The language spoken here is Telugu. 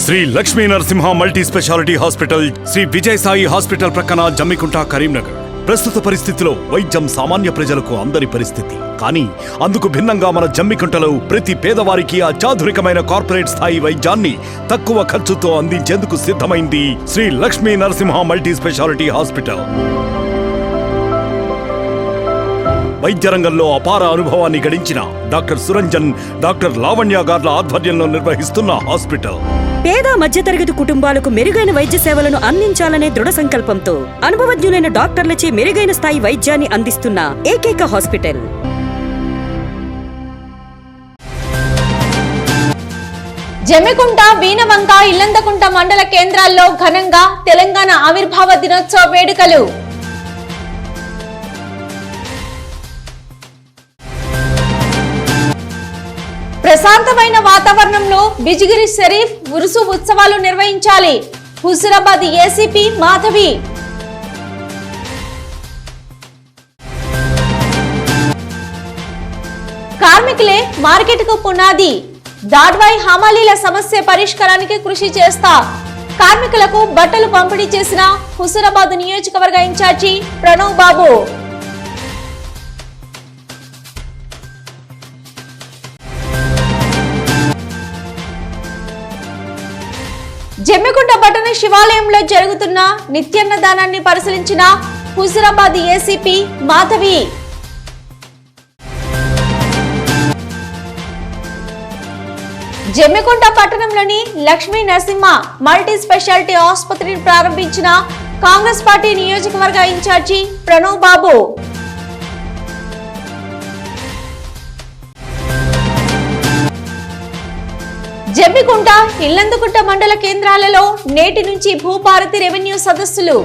Shri Lakshmi Narasimha multi speciality hospital, Sri Vijay Sai hospital ప్రక్కన జమ్మికుంట, కరీంనగర్. ప్రస్తుత పరిస్థితిలో వైద్యం సామాన్య ప్రజలకు అందరి పరిస్థితి. కానీ అందుకు భిన్నంగా మన జమ్మికుంటలో ప్రతి పేదవారికి అత్యాధునికమైన కార్పొరేట్ స్థాయి వైద్యాన్ని తక్కువ ఖర్చుతో అందించేందుకు సిద్ధమైంది Sri Lakshmi Narasimha multi speciality hospital. వైద్య రంగంలో అపార అనుభవాన్ని గడించిన డాక్టర్ సురంజన్, డాక్టర్ లావణ్య గార్ల ఆధ్వర్యంలో నిర్వహిస్తున్న హాస్పిటల్ పేద మధ్యతరగతి కుటుంబాలకు మెరుగైన వైద్య సేవలను అందించాలనే దృఢ సంకల్పంతో అనుభవజ్ఞులైన డాక్టర్లచే మెరుగైన స్థాయి వైద్యాన్ని అందిస్తున్న ఏకైక హాస్పిటల్. జమ్మికుంట, వీణవంక, ఇల్లందకుంట మండల కేంద్రాల్లో ఘనంగా తెలంగాణ ఆవిర్భావ దినోత్సవ వేడుకలు. ప్రశాంతమైన వాతావరణంలో బిజిగిరి షరీఫ్ ఉరుసు ఉత్సవాలు నిర్వహించాలి. హుజూరాబాద్ ఏసీపీ మాధవి. కార్మికులే మార్కెట్కు పునాది. దాడ్వాయి హమాలీల సమస్య పరిష్కారానికి కృషి చేస్తా. కార్మికులకు బట్టలు పంపిణీ చేసిన హుజూరాబాద్ నియోజకవర్గ ఇన్ఛార్జి ప్రణవ్ బాబు. జమ్మికుంట పట్టణ శివాలయంలో జరుగుతున్న నిత్యాన్నదానాన్ని పరిశీలించిన హుజూరాబాద్ ఏసీపీ మాధవి. జమ్మికుంట పట్టణంలోని లక్ష్మీ నరసింహ మల్టీ స్పెషాలిటీ ఆసుపత్రిని ప్రారంభించిన కాంగ్రెస్ పార్టీ నియోజకవర్గ ఇన్ఛార్జి ప్రణవ్ బాబు. జమ్మికుంట, ఇల్లందుకుంట మండల కేంద్రాలలో నేటి నుంచి భూభారతి రెవెన్యూ సదస్సులు.